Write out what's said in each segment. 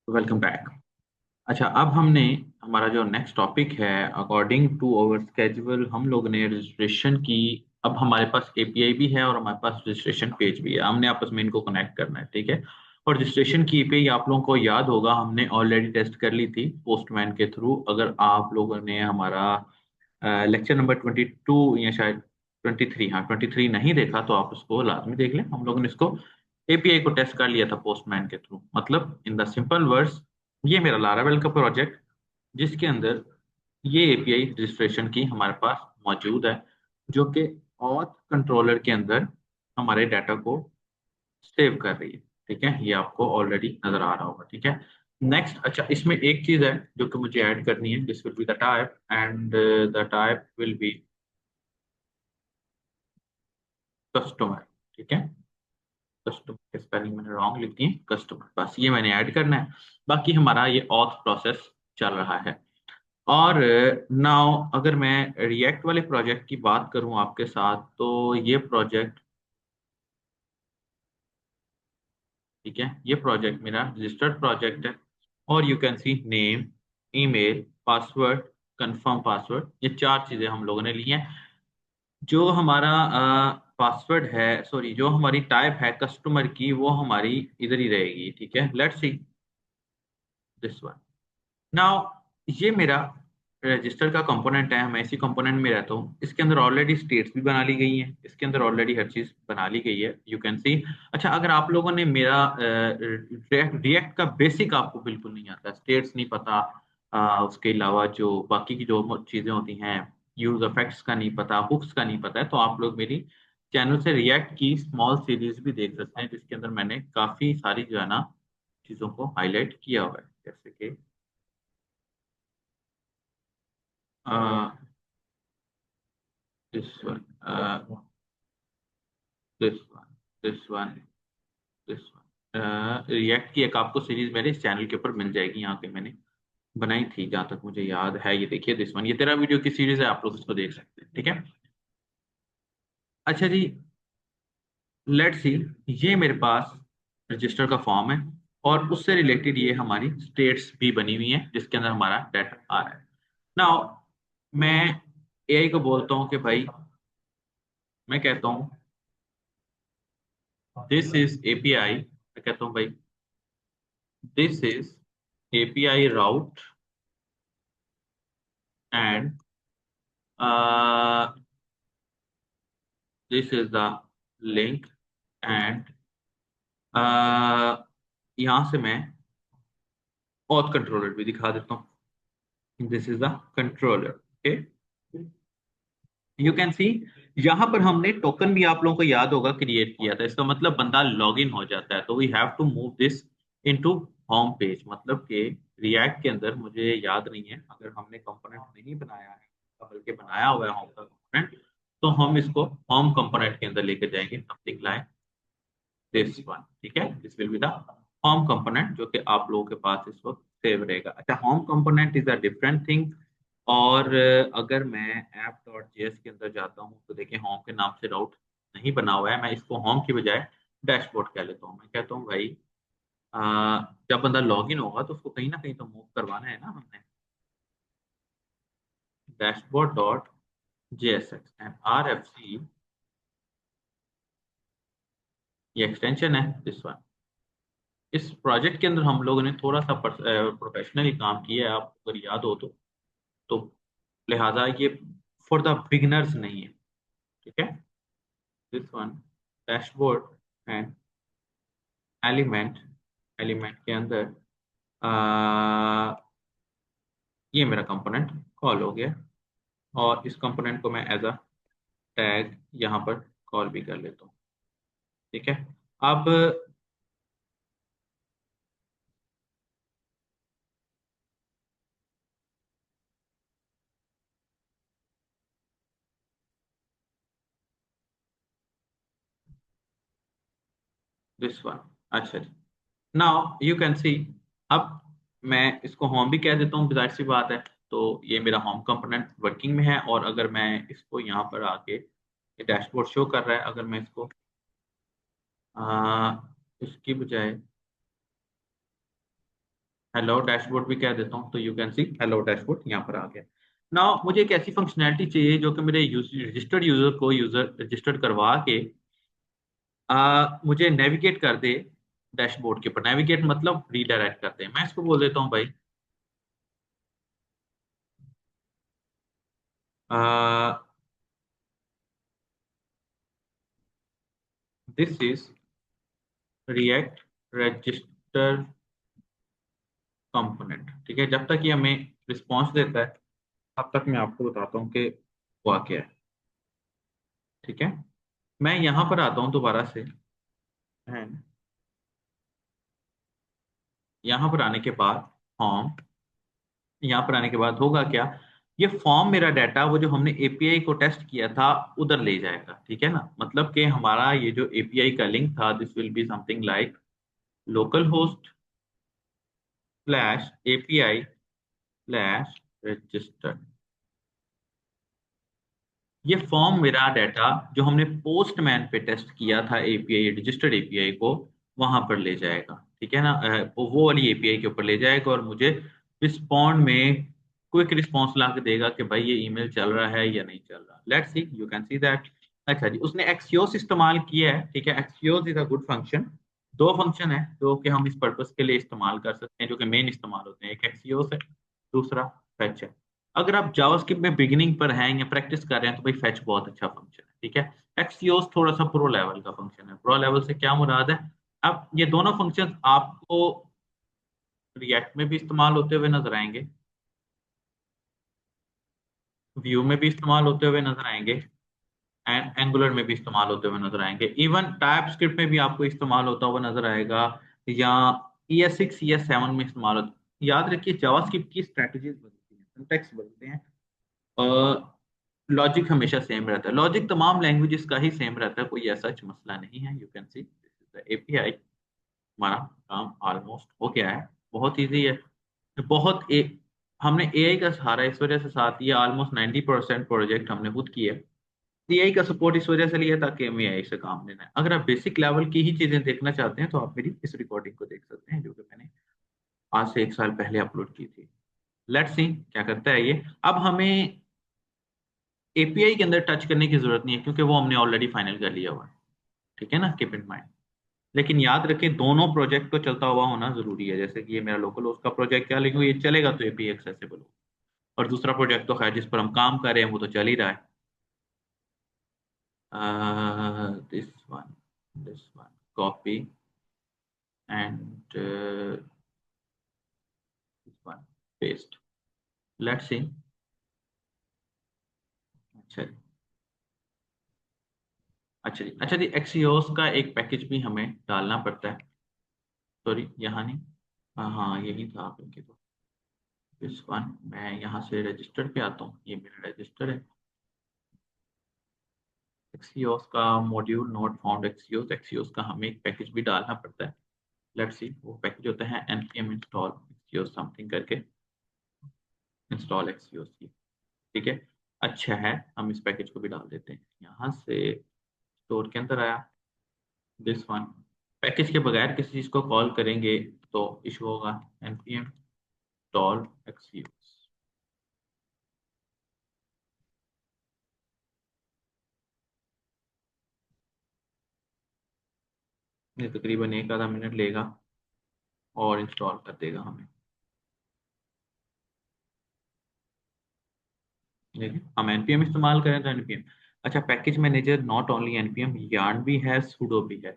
Welcome back. अच्छा, अब हमने हमारा जो नेक्स्ट टॉपिक है, अकॉर्डिंग टू आवर स्केड्यूल हम लोग ने रजिस्ट्रेशन की। अब हमारे पास एपीआई भी है और हमारे पास रजिस्ट्रेशन पेज भी है, हमने आपस में इनको कनेक्ट करना है, ठीक है। और रजिस्ट्रेशन की एपीआई आप लोगों को याद होगा, हमने ऑलरेडी टेस्ट कर ली थी पोस्टमैन के थ्रू। अगर आप लोगों ने हमारा लेक्चर नंबर 22 या शायद 23, हाँ 23 नहीं देखा तो आप उसको लाजमी देख लें। हम लोगों ने इसको एपीआई को टेस्ट कर लिया था पोस्टमैन के थ्रू। मतलब इन द सिंपल वर्ड्स, ये मेरा लारावेल का प्रोजेक्ट जिसके अंदर ये एपीआई रजिस्ट्रेशन की हमारे पास मौजूद है, जो कि ऑथ कंट्रोलर के अंदर हमारे डाटा को सेव कर रही है। ठीक है, ये आपको ऑलरेडी नजर आ रहा होगा। ठीक है, नेक्स्ट। अच्छा, इसमें एक चीज है जो कि मुझे ऐड करनी है, this will be the type and the type will be customer. ठीक है, कस्टमर की स्पेलिंग मैंने रॉन्ग लिख दी है, कस्टमर, बस ये मैंने ऐड करना है। बाकी हमारा ये ऑथ प्रोसेस चल रहा है। और नाउ अगर मैं रिएक्ट वाले प्रोजेक्ट की बात करूं आपके साथ, तो ये प्रोजेक्ट, ठीक है, ये प्रोजेक्ट मेरा रजिस्टर्ड प्रोजेक्ट है। और you can see name, email, password, confirm password, ये चार चीजें हम लोगों ने ली हैं। जो हमारा पासवर्ड है, सॉरी, जो हमारी टाइप है कस्टमर की, वो हमारी इधर ही रहेगी। ठीक है, let's see this one. Now ये मेरा रजिस्टर का कंपोनेंट है, मैं इसी कंपोनेंट में रहता हूँ। इसके अंदर ऑलरेडी स्टेट्स भी बना ली गई हैं, इसके अंदर ऑलरेडी हर चीज बना ली गई है, यू कैन सी। अच्छा, अगर आप लोगों ने मेरा रिएक्ट का बेसिक आपको बिल्कुल नहीं आता, स्टेट्स नहीं पता, उसके अलावा जो बाकी की जो चीजें होती हैं, यूज इफेक्ट्स का नहीं पता, हुक्स का नहीं पता है, तो आप लोग मेरी चैनल से रिएक्ट की स्मॉल सीरीज भी देख सकते हैं, जिसके अंदर मैंने काफी सारी जो है ना चीजों को हाईलाइट किया हुआ है, जैसे कि uh, this one, this one, this one, this one। React की एक आपको सीरीज मेरे इस चैनल के ऊपर मिल जाएगी, यहाँ पे मैंने बनाई थी जहां तक मुझे याद है। ये देखिए, दिस वन, ये तेरा वीडियो की सीरीज है, आप लोग इसको देख सकते हैं। ठीक है, अच्छा जी, लेट्स सी। ये मेरे पास रजिस्टर का फॉर्म है और उससे रिलेटेड ये हमारी स्टेट्स भी बनी हुई है, जिसके अंदर हमारा डाटा आ रहा है। नाउ मैं एआई को बोलता हूँ कि भाई, मैं कहता हूँ दिस इज एपीआई, मैं कहता हूँ भाई this is API route and this is the link and यहाँ से मैं ऑथ कंट्रोलर भी दिखा देता हूँ, this is the controller. Okay, you can सी, यहाँ पर हमने टोकन भी आप लोगों को याद होगा क्रिएट किया था। इसका मतलब बंदा लॉग इन हो जाता है, तो we have to move this into home page. मतलब कि रिएक्ट के अंदर मुझे याद नहीं है, अगर हमने कंपोनेंट नहीं बनाया है बल्कि बनाया हुआ है होम का कंपोनेंट, तो हम इसको होम कंपोनेंट के अंदर लेकर जाएंगे, समथिंग लाइक दिस वन। ठीक है, this will be the home component जो कि आप लोगों के पास इस वक्त सेव रहेगा। अच्छा, home component is a different thing. और अगर मैं ऐप डॉट जेएस के अंदर जाता हूँ, तो देखिए होम के नाम से राउट नहीं बना हुआ है, मैं इसको होम की बजाय डैशबोर्ड कह लेता हूँ। मैं कहता हूँ भाई, अ, जब बंदा लॉग इन होगा तो उसको कहीं ना कहीं तो मूव करवाना है ना हमने। Dashboard dot JSX and R F C, ये एक्सटेंशन है दिस वन। इस प्रोजेक्ट के अंदर हम लोगों ने थोड़ा सा प्रोफेशनली काम किया है, आपको अगर याद हो तो लिहाजा ये फॉर द बिगिनर्स नहीं है। ठीक है, this one, dashboard and element, element के अंदर ये मेरा कंपोनेंट कॉल हो गया, और इस कंपोनेंट को मैं एज अ टैग यहाँ पर कॉल भी कर लेता हूँ। ठीक है, अब दिस वन, अच्छा जी, नाउ यू कैन सी। अब मैं इसको होम भी कह देता हूँ, जाहिर सी बात है। तो ये मेरा होम कंपोनेंट वर्किंग में है, और अगर मैं इसको यहाँ पर आके, ये डैशबोर्ड शो कर रहा है, अगर मैं इसको इसकी बजाय हेलो डैशबोर्ड भी कह देता हूँ, तो you can C hello dashboard यहाँ पर आ गया। नाउ मुझे एक ऐसी फंक्शनैलिटी चाहिए जो कि मेरे रजिस्टर्ड यूजर को यूजर रजिस्टर्ड करवा के मुझे नेविगेट कर दे डैशबोर्ड के ऊपर। नेविगेट मतलब रीडायरेक्ट कर दे। मैं इसको बोल देता हूँ भाई, this is react register component. ठीक है, जब तक ये हमें रिस्पॉन्स देता है तब तक मैं आपको बताता हूँ कि हुआ क्या है। ठीक है, मैं यहाँ पर आता हूँ दोबारा से, एंड यहाँ पर आने के बाद फॉर्म, यहाँ पर आने के बाद होगा क्या, ये फॉर्म मेरा डाटा वो जो हमने एपीआई को टेस्ट किया था उधर ले जाएगा। ठीक है ना, मतलब कि हमारा ये जो एपीआई का लिंक था, this will be something like local host slash API slash register. ये फॉर्म मेरा डाटा जो हमने पोस्टमैन पे टेस्ट किया था एपीआई, रजिस्टर्ड एपीआई को वहां पर ले जाएगा। ठीक है ना, वो वाली एपीआई के ऊपर ले जाएगा और मुझे रिस्पॉन्ड में क्विक रिस्पॉन्स ला के देगा कि भाई ये ईमेल चल रहा है या नहीं चल रहा। Let's see, you can see that. अच्छा जी, उसने एक्सियोस इस्तेमाल किया है। ठीक है, Axios is a good function. दो फंक्शन है जो कि हम इस पर्पस के लिए इस्तेमाल कर सकते हैं, जो कि मेन इस्तेमाल होते हैं। एक एक्सियोस है, दूसरा फेच है। अगर आप जावास्क्रिप्ट में बिगिनिंग पर हैं या प्रैक्टिस कर रहे हैं तो भाई फेच बहुत अच्छा फंक्शन है। ठीक है, एक्सियोस थोड़ा सा प्रो लेवल का फंक्शन है। प्रो लेवल से क्या मुराद है, अब ये दोनों फंक्शन आपको रिएक्ट में भी इस्तेमाल होते हुए नजर आएंगे, व्यू में भी इस्तेमाल होते हुए नजर आएंगे, एंड एंगुलर में भी इस्तेमाल होते हुए नजर आएंगे। इवन टाइप स्क्रिप्ट में भी आपको इस्तेमाल होता हुआ नजर आएगा, या ES6 ES7 में इस्तेमाल होता। याद रखिए जावास्क्रिप्ट की स्ट्रेटजीज बदलती हैं, सिंटैक्स बदलते हैं, लॉजिक हमेशा सेम रहता है। लॉजिक तमाम लैंग्वेजेस का ही सेम रहता है, कोई ऐसा मसला नहीं है। You can see this is the API. हमारा काम ऑलमोस्ट हो गया है, बहुत इजी है। बहुत हमने एआई का सहारा इस वजह से साथ दिया, ऑलमोस्ट 90% प्रोजेक्ट हमने खुद किए। एआई का सपोर्ट इस वजह से लिया ताकि हमें एआई से काम लेना है। अगर आप बेसिक लेवल की ही चीजें देखना चाहते हैं तो आप मेरी इस रिकॉर्डिंग को देख सकते हैं, जो कि मैंने आज से 1 साल पहले अपलोड की थी। लेट्स सी क्या करता है ये। अब हमें एपीआई के अंदर टच करने की जरूरत नहीं है क्योंकि वो हमने ऑलरेडी फाइनल कर लिया हुआ है। ठीक है ना, कीप इन माइंड। लेकिन याद रखें दोनों प्रोजेक्ट को चलता हुआ होना जरूरी है। जैसे कि ये मेरा लोकल उसका प्रोजेक्ट क्या, लेकिन ये चलेगा तो एपीआई एक्सेसिबल हो। और दूसरा प्रोजेक्ट तो खैर जिस पर हम काम कर रहे हैं वो तो चल ही रहा है। This one copy and this one paste. Let's see. अच्छा जी, अच्छा जी, अच्छा जी, एक्सियोस का एक पैकेज भी हमें डालना पड़ता है। सॉरी, यहाँ नहीं, हाँ हाँ, यही था आपके तो। दिस वन, मैं यहाँ से रजिस्टर पे आता हूँ, ये मेरा रजिस्टर है। एक्सियोस का module not found Axios, Axios का हमें एक पैकेज भी डालना पड़ता है। लेट्स सी, वो पैकेज होता है npm इंस्टॉल एक्सियोस समथिंग करके, इंस्टॉल एक्सियोस की। ठीक है, अच्छा है, हम इस पैकेज को भी डाल देते हैं यहाँ से। स्टोर के अंदर आया, दिस वन। पैकेज के बगैर किसी चीज को कॉल करेंगे तो इशू होगा। npm install Axios. ये तकरीबन 1 आधा मिनट लेगा और इंस्टॉल कर देगा हमें। देखिए, हम npm इस्तेमाल करें तो npm। अच्छा, package manager not only npm, yarn भी है, sudo भी है।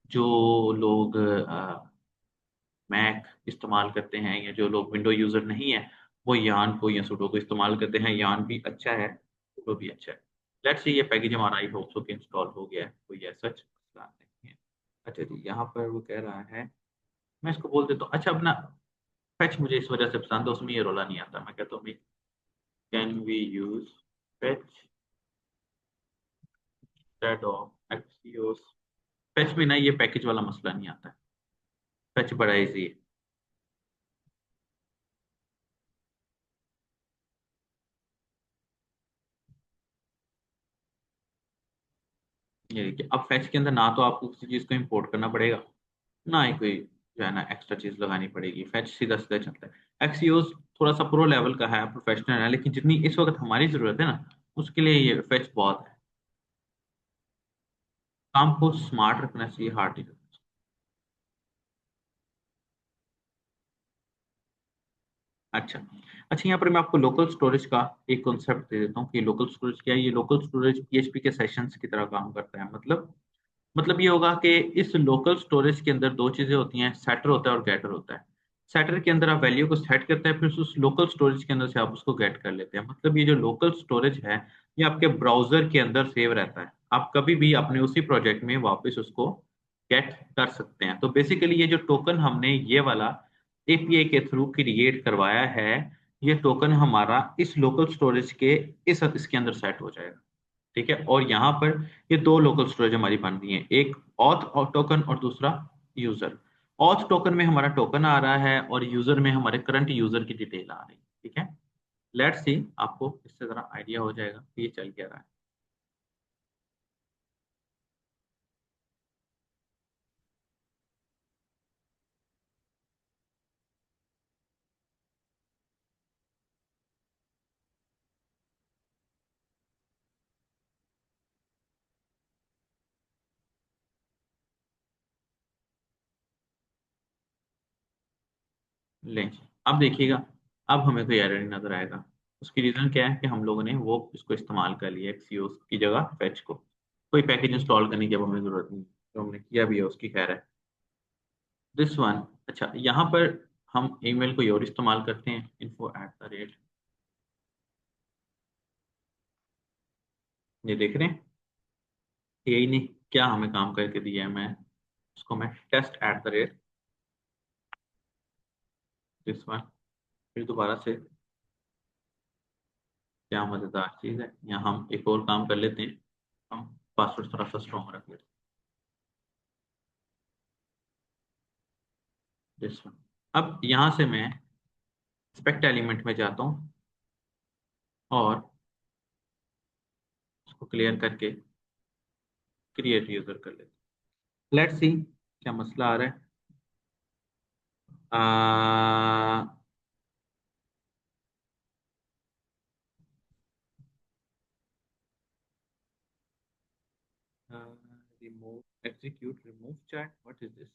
जो लोग मैक इस्तेमाल करते हैं या जो लोग विंडो यूजर नहीं है वो यान को या sudo को इस्तेमाल करते हैं। यान भी अच्छा है, sudo भी अच्छा है। लेट्स से ये पैकेज हमारा आई होप सो कि इंस्टॉल हो गया है, कोई ऐसा मसला नहीं है। अच्छा जी, यहाँ पर वो कह रहा है, मैं इसको बोल देता हूँ। अच्छा, अपना फैच मुझे इस वजह से पसंद है, उसमें ये रोला नहीं आता। मैं कहता हूँ can we use fetch instead of Axios. Fetch में ना ये पैकेज वाला मसला नहीं आता है, फैच बड़ा इजी है। ये देखिए, अब फैच के अंदर ना तो आपको किसी चीज को इंपोर्ट करना पड़ेगा, ना ही कोई जो है ना एक्स्ट्रा चीज लगानी पड़ेगी। फेच सीधा सीधा चलता है। एक्सयूज थोड़ा सा प्रो लेवल का है, प्रोफेशनल है, लेकिन जितनी इस वक्त हमारी जरूरत है ना, उसके लिए ये फेच बहुत है। काम को स्मार्ट रखना चाहिए, हार्ड नहीं रखना चाहिए। अच्छा। अच्छा, यहाँ पर मैं आपको लोकल स्टोरेज का एक कॉन्सेप्ट दे देता हूँ कि लोकल स्टोरेज क्या है। ये लोकल स्टोरेज पीएचपी के सेशंस की तरह काम करता है। मतलब ये होगा कि इस लोकल स्टोरेज के अंदर दो चीजें होती हैं, सेटर होता है और गेटर होता है। सेटर के अंदर आप वैल्यू को सेट करते हैं, फिर उस लोकल स्टोरेज के अंदर से आप उसको गेट कर लेते हैं। मतलब ये जो लोकल स्टोरेज है, ये आपके ब्राउजर के अंदर सेव रहता है। आप कभी भी अपने उसी प्रोजेक्ट में वापस उसको गेट कर सकते हैं। तो बेसिकली ये जो टोकन हमने ये वाला एपीआई के थ्रू क्रिएट करवाया है, ये टोकन हमारा इस लोकल स्टोरेज के इस इसके अंदर सेट हो जाएगा। ठीक है। और यहाँ पर ये दो लोकल स्टोरेज हमारी बन रही है, एक ऑथ टोकन और दूसरा यूजर। ऑथ टोकन में हमारा टोकन आ रहा है और यूजर में हमारे करंट यूजर की डिटेल आ रही है। ठीक है। लेट्स सी, आपको इससे जरा आइडिया हो जाएगा कि ये चल क्या रहा है। लें जी, अब देखिएगा, अब हमें कोई एरर नहीं नजर आएगा। उसकी रीजन क्या है कि हम लोगों ने वो इसको इस्तेमाल कर लिया एक्सीओस की जगह फेच को। कोई पैकेज इंस्टॉल करने की अब हमें जरूरत नहीं, तो हमने किया भी है, उसकी खैर है। This one. अच्छा, यहाँ पर हम ईमेल को और इस्तेमाल करते हैं, info@, ये देख रहे हैं, यही नहीं क्या हमें काम करके दिया है। मैं उसको मैं test@, दिस वन। फिर दोबारा से, क्या मजेदार चीज है, यहाँ हम एक और काम कर लेते हैं। हम पासवर्ड थोड़ा सा स्ट्रॉन्ग रख लेते हैं, दिस वन। अब यहाँ से मैं एक्सपेक्ट एलिमेंट में जाता हूँ और उसको क्लियर करके क्रिएट यूजर कर लेते हैं। लेट्स सी क्या मसला आ रहा है। Remove execute remove chat, what is this.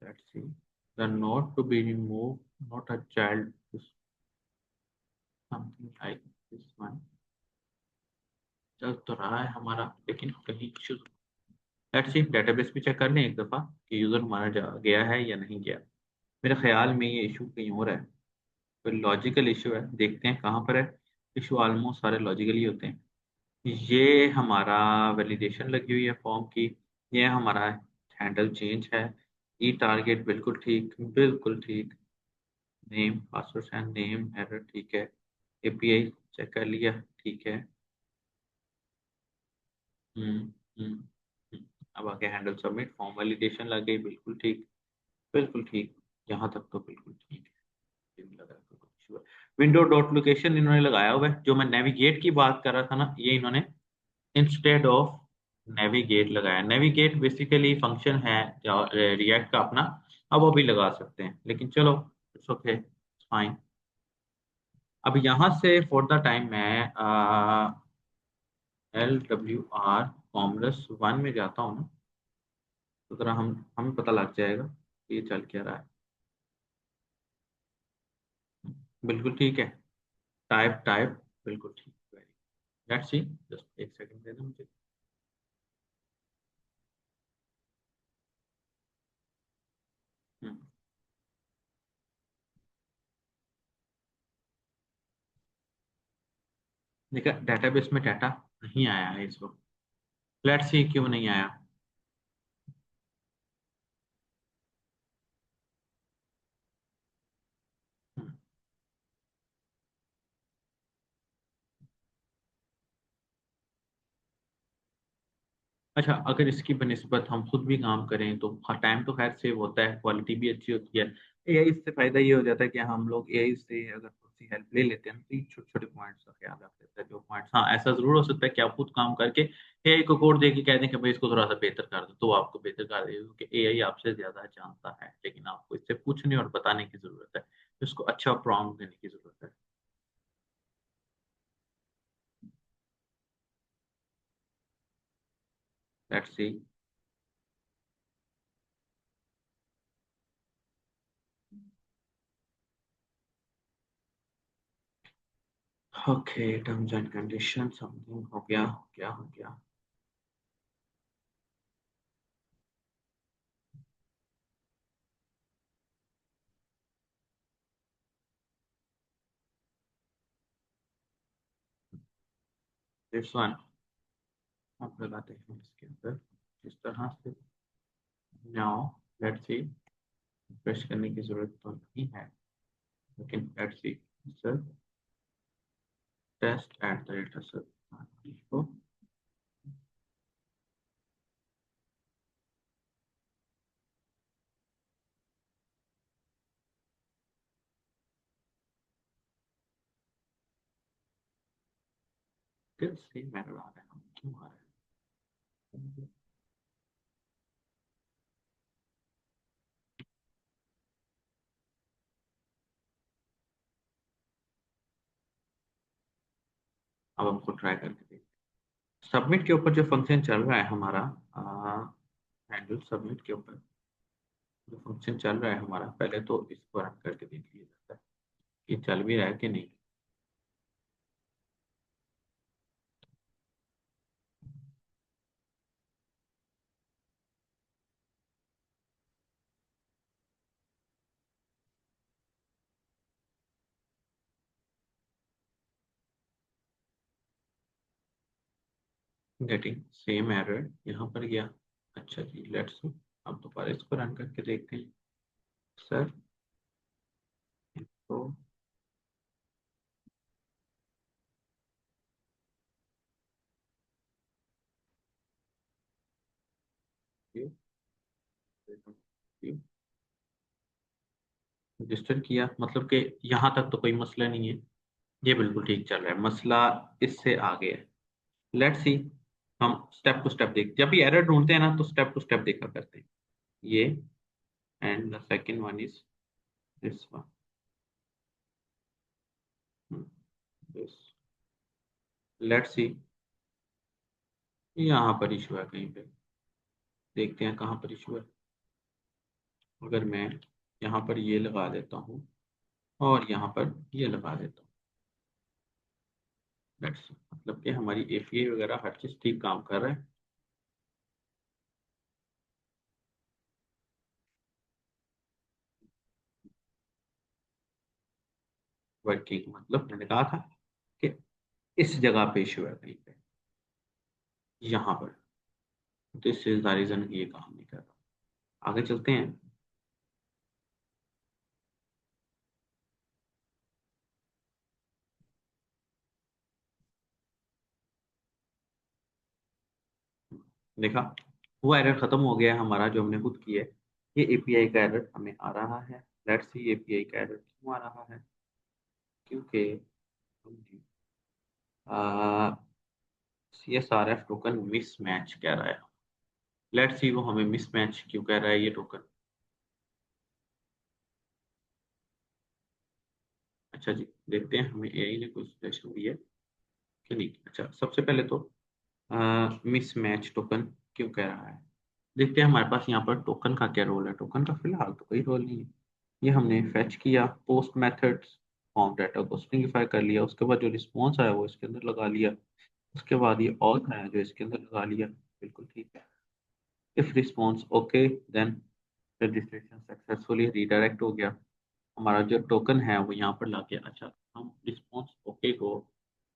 Let's see, the node to be remove, not a child, something like this one. चल तो रहा है हमारा, लेकिन कहीं इश्यू। लेट्स सी, डेटाबेस भी चेक कर लें एक दफ़ा कि यूज़र हमारा गया है या नहीं गया। मेरे ख्याल में ये इशू कहीं और है, कोई लॉजिकल इशू है। देखते हैं कहाँ पर है। इशू ऑलमोस्ट सारे लॉजिकल ही होते हैं। ये हमारा वैलिडेशन लगी हुई है फॉर्म की। ये हमारा हैंडल चेंज है। ई टारगेट बिल्कुल ठीक, बिल्कुल ठीक। Name password and name error ठीक है। एपीआई चेक कर लिया, ठीक है। हम्म। हम्म। हम्म। अब आगे हैंडल सबमिट, फॉर्म वैलिडेशन लग गई, बिल्कुल ठीक, बिल्कुल ठीक। यहाँ तक तो बिल्कुल ठीक है। ये भी लग रहा है कोई issue है। विंडो डॉट लोकेशन इन्होंने लगाया हुआ है। जो मैं नेविगेट की बात कर रहा था ना, ये इन्होंने इंस्टेड ऑफ नेविगेट लगाया। नेविगेट बेसिकली फंक्शन है रिएक्ट का अपना, अब वो भी लगा सकते हैं, लेकिन चलो, इट्स ओके, फाइन। अब यहाँ से फॉर द टाइम मैं LWR कॉमर्स वन में जाता हूँ ना, तो जरा हमें पता लग जाएगा कि ये चल क्या रहा है। बिल्कुल ठीक है। टाइप टाइप बिल्कुल ठीक। लेट्स सी, जस्ट एक सेकंड दे दो मुझे। हम्म, देखा डेटाबेस में डाटा नहीं आया है इस वक्त। लेट्स सी क्यों नहीं आया। हम्म, अच्छा, अगर इसकी बनिस्बत हम खुद भी काम करें तो हाँ, टाइम तो खैर सेव होता है, क्वालिटी भी अच्छी होती है। एआई से फायदा ये हो जाता है कि हम लोग एआई से अगर थोड़ी सी हेल्प ले लेते हैं तो ये छोटे छोटे पॉइंट्स का ख्याल रख लेते हैं। जो पॉइंट्स, हाँ ऐसा जरूर हो सकता है कि आप खुद काम करके एआई को कोड दे के कह दें कि भाई इसको थोड़ा सा बेहतर कर दो, तो वो आपको बेहतर कर देगा क्योंकि एआई आपसे ज्यादा जानता है। लेकिन आपको इससे पूछने और बताने की जरूरत है, उसको अच्छा प्रॉम्प्ट देने की जरूरत है। Let's C. Okay, terms and condition something हो गया, क्या हो गया? दिस वन आप लगाते हैं इसके अंदर इस तरह से। Now let's see. रिफ्रेश करने की जरूरत तो नहीं है, लेकिन let's see. Sir, test at the rate sir को फिर से मैटर आ रहा है, क्यों आ रहा है? अब हमको ट्राई करके देखते हैं। सबमिट के ऊपर जो फंक्शन चल रहा है हमारा, हैंडल सबमिट के ऊपर जो फंक्शन चल रहा है हमारा, पहले तो इसको रन करके देख लिया जाता है कि चल भी रहा है कि नहीं। गेटिंग सेम एरर यहाँ पर गया। अच्छा जी, लेट्स अब दोबारा इसको रन करके देखते हैं। सर, तो रजिस्टर किया, मतलब कि यहाँ तक तो कोई मसला नहीं है, ये बिल्कुल ठीक चल रहा है। मसला इससे आगे है। लेट्स सी। हम स्टेप टू स्टेप देख, जब भी एरर ढूंढते हैं ना तो स्टेप टू स्टेप देखा करते हैं। ये and the second one is this one, this. Let's सी। यहाँ पर इशू है कहीं पे, देखते हैं कहाँ पर इशू है। अगर मैं यहाँ पर ये लगा देता हूँ और यहाँ पर ये लगा देता हूँ, लेट्स मतलब कि हमारी एपीआई वगैरह हर चीज़ ठीक काम कर रहा है। वर्किंग मतलब मैंने कहा था कि इस जगह पे इशू है कहीं पे, यहाँ पर। तो इससे द रीजन ये काम नहीं कर रहा। आगे चलते हैं। देखा, वो एरर खत्म हो गया है हमारा जो हमने खुद किया है। ये एपीआई का एरर हमें आ रहा है। लेट्स सी एपीआई का एरर क्यों आ रहा है, क्योंकि हमने C S R F token mismatch कह रहा है। लेट्स सी वो हमें मिस मैच क्यों कह रहा है ये टोकन। अच्छा जी, देखते हैं हमें एआई ने कोई सजेशन दिया है कि नहीं। अच्छा, सबसे पहले तो मिस मैच टोकन क्यों कह रहा है, देखते हैं हमारे पास यहाँ पर टोकन का क्या रोल है। टोकन का फिलहाल तो कोई रोल नहीं है। ये हमने फेच किया, पोस्ट मेथड्स, फॉर्म डाटा को स्ट्रिंगिफाई कर लिया, उसके बाद जो रिस्पॉन्स आया वो इसके अंदर लगा लिया, उसके बाद ये ऑथ आया जो इसके अंदर लगा लिया। बिल्कुल ठीक है। If response okay, then registration successfully redirect हो गया। हमारा जो टोकन है वो यहाँ पर ला के, अच्छा हम रिस्पॉन्स ओके को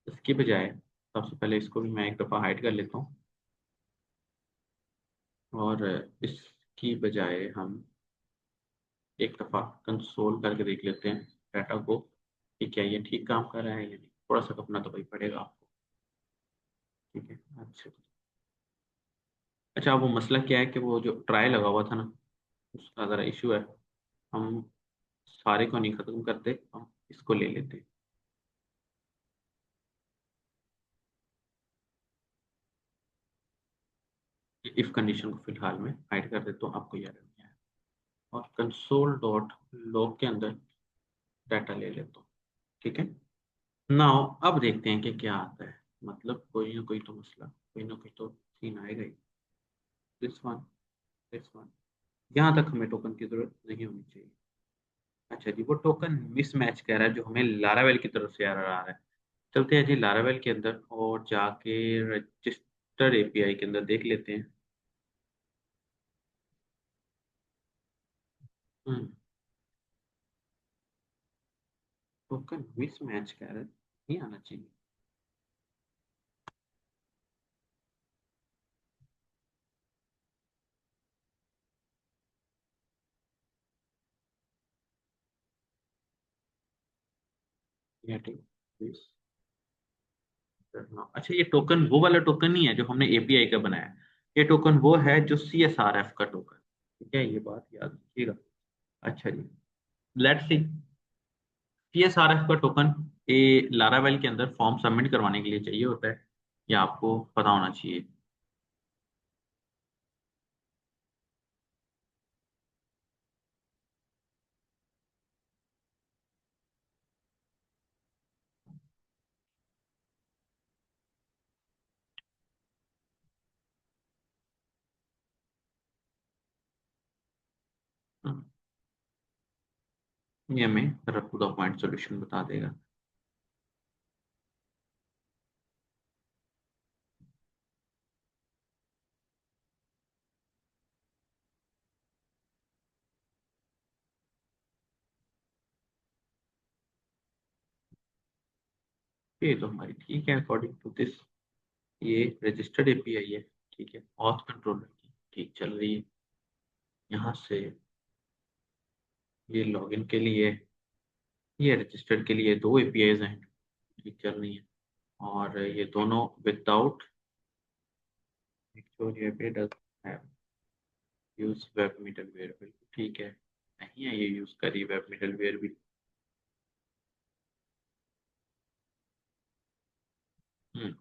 इसके बजाय, सबसे पहले इसको भी मैं एक दफ़ा हाइड कर लेता हूँ और इसकी बजाय हम एक दफ़ा कंसोल करके देख लेते हैं डाटा को कि क्या ये ठीक काम कर रहा है या नहीं। थोड़ा सा अपना तो भाई पड़ेगा आपको। ठीक है। अच्छा अच्छा, वो मसला क्या है कि वो जो ट्राई लगा हुआ था ना, उसका ज़रा इशू है। हम सारे को नहीं खत्म करते, हम इसको ले लेते। इफ कंडीशन को फिलहाल में हाइड कर देता हूँ, आपको याद नहीं है। और कंसोल डॉट लॉग के अंदर डाटा ले लेता हूँ। ठीक है। नाउ अब देखते हैं कि क्या आता है। मतलब कोई ना कोई तो मसला, कोई ना कोई तो सीन आएगा ही। This one, this one. यहाँ तक हमें टोकन की जरूरत नहीं होनी चाहिए। अच्छा जी, वो टोकन मिसमैच कह रहा है जो हमें लारावेल की तरफ से एरर आ रहा है। चलते हैं जी लारावेल के अंदर और जाके रजिस्टर एपीआई के अंदर देख लेते हैं। हम्म। टोकन मिसमैच कह रहा है, नहीं आना चाहिए। Getting this now। अच्छा, ये टोकन वो वाला टोकन नहीं है जो हमने एपीआई का बनाया है। ये टोकन वो है जो सीएसआरएफ का टोकन। ठीक है, ये बात याद रखिएगा। अच्छा जी, लेट्स सी। सीएसआरएफ का टोकन ये लारावेल के अंदर फॉर्म सबमिट करवाने के लिए चाहिए होता है, या आपको पता होना चाहिए। हम्म, ये हमें rough to the point solution बता देगा। ये तो हमारी ठीक है अकॉर्डिंग टू दिस। ये रजिस्टर्ड एपीआई है। ठीक है, ऑथ कंट्रोलर की ठीक चल रही है। यहाँ से ये लॉगिन के लिए, ये रजिस्टर्ड के लिए दो एपीआईज हैं, ठीक चल रही है। और ये दोनों विदाउट एक्चुअल ये does have use web middleware, बिल्कुल ठीक है। नहीं है, ये यूज करी वेब मिडलवेयर भी। हम्म।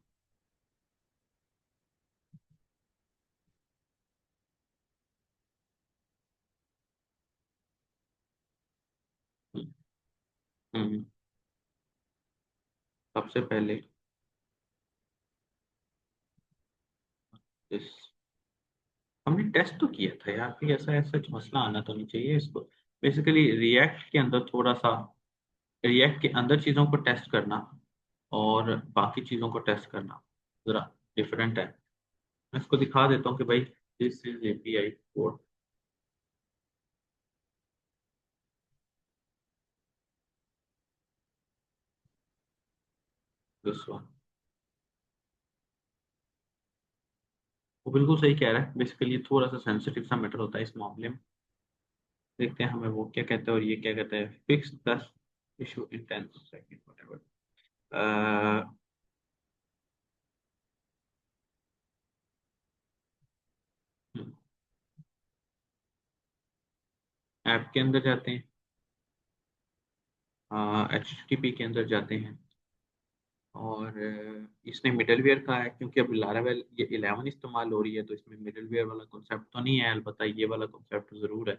हम्म। हम्म। सबसे पहले इस हमने टेस्ट तो किया था यार, कोई ऐसा ऐसा मसला आना तो नहीं चाहिए इसको। बेसिकली रिएक्ट के अंदर थोड़ा सा, रिएक्ट के अंदर चीज़ों को टेस्ट करना और बाकी चीज़ों को टेस्ट करना ज़रा डिफरेंट है। मैं इसको दिखा देता हूँ कि भाई this is API code, this one. वो बिल्कुल सही कह रहा है, बेसिकली थोड़ा सा सेंसिटिव सा मैटर होता है इस मामले में। देखते हैं हमें वो क्या कहता है और ये क्या कहता है। फिक्स दस issue in 10 second whatever। App के अंदर जाते हैं, एच टी पी के अंदर जाते हैं। और इसने मिडलवेयर का है, क्योंकि अब लारावेल ये 11 इस्तेमाल हो रही है तो इसमें मिडलवेयर वाला कॉन्सेप्ट तो नहीं है, अलबत्ता ये वाला कॉन्सेप्ट जरूर है।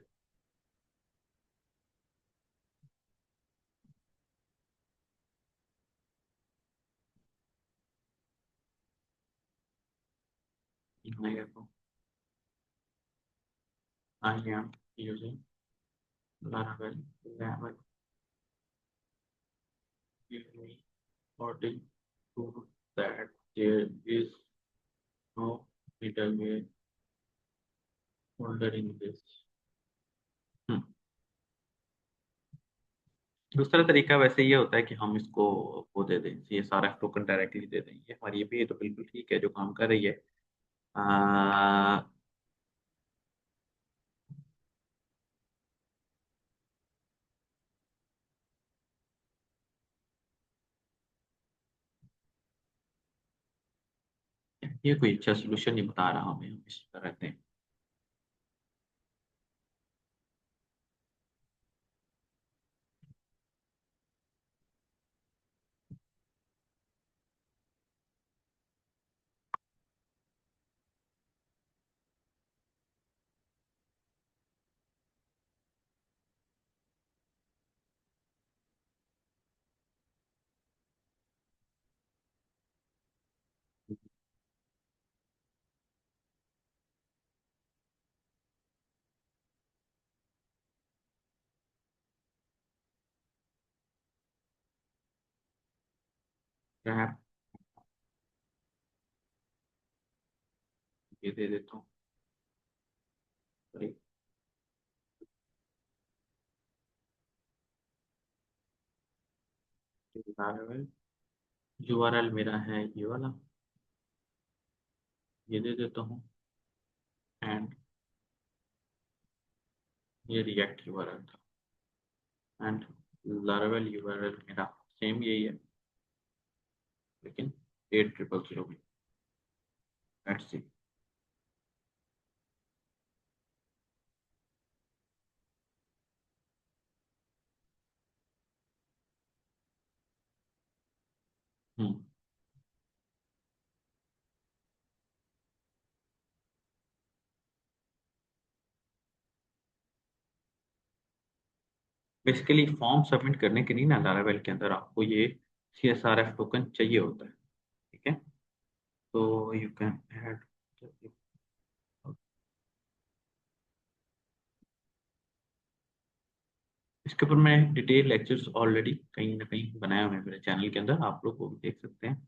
मैं कहता हूँ I am using Laravel 11 according to that there is no middleware folder in this। हम्म। दूसरा तरीका वैसे ये होता है कि हम इसको वो दे दें, ये सारा टोकन डायरेक्टली दे दें। ये हमारी ये तो बिल्कुल ठीक है जो काम कर रही है। आ, ये कोई अच्छा सोल्यूशन नहीं बता रहा हमें, हम इस तरह रहते हैं। रैप ये दे देता हूँ। सॉरी, यूआरएल मेरा है ये वाला, ये दे देता हूँ। एंड ये रिएक्ट यूआरएल था। एंड लारावेल यूआरएल मेरा सेम यही है, लेकिन 8000 में। Let's see. Hmm basically form submit करने के लिए ना लारावेल के अंदर आपको ये CSRF टोकन चाहिए होता है। ठीक है, तो यू कैन ऐड। इसके ऊपर मैं डिटेल लेक्चर्स ऑलरेडी कहीं ना कहीं बनाए हुए हैं मेरे चैनल के अंदर, आप लोग वो भी देख सकते हैं।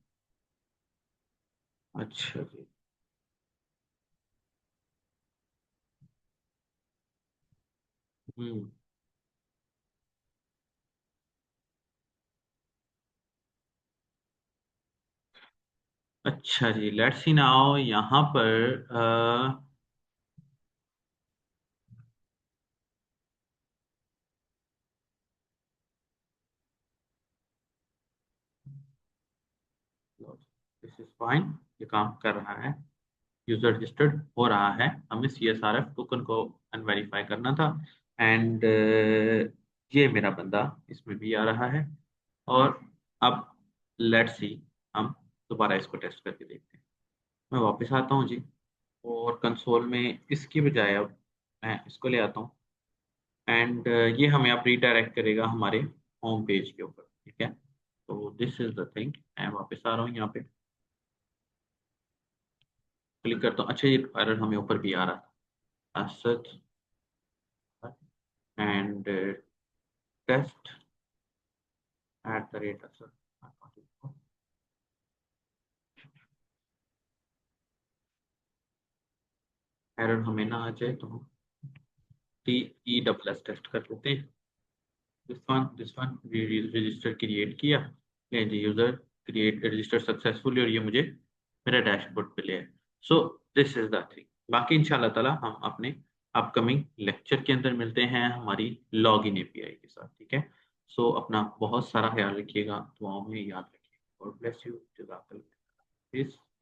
अच्छा जी। हम्म अच्छा जी, लेट्स सी नाउ यहाँ पर दिस इज फाइन, ये काम कर रहा है, यूजर रजिस्टर्ड हो रहा है। हमें CSRF टोकन को अनवेरीफाई करना था। एंड ये मेरा बंदा इसमें भी आ रहा है। और अब लेट्स सी, हम दोबारा इसको टेस्ट करके देखते हैं। मैं वापस आता हूँ जी, और कंसोल में इसकी बजाय अब मैं इसको ले आता हूँ। एंड ये हमें अब रिडायरेक्ट करेगा हमारे होम पेज के ऊपर। ठीक है, तो दिस इज द थिंग। मैं वापस आ रहा हूँ यहाँ पे, क्लिक करता हूँ। अच्छा, ये एरर हमें ऊपर भी आ रहा था सच। And test at the rate sir, error हमें ना आ जाए तो हम TESS टेस्ट कर लेते हैं। दिस वन रजिस्टर क्रिएट किया, ये जी यूजर क्रिएट रजिस्टर सक्सेसफुली, और ये मुझे मेरे डैशबोर्ड पे ले आए। So this is the thing. बाकी इंशाल्लाह ताला हम अपने अपकमिंग लेक्चर के अंदर मिलते हैं हमारी लॉग इन API के साथ। ठीक है, सो अपना बहुत सारा ख्याल रखिएगा, दुआओं में याद रखिएगा। गॉड ब्लेस यू, जज़ाकल्लाह।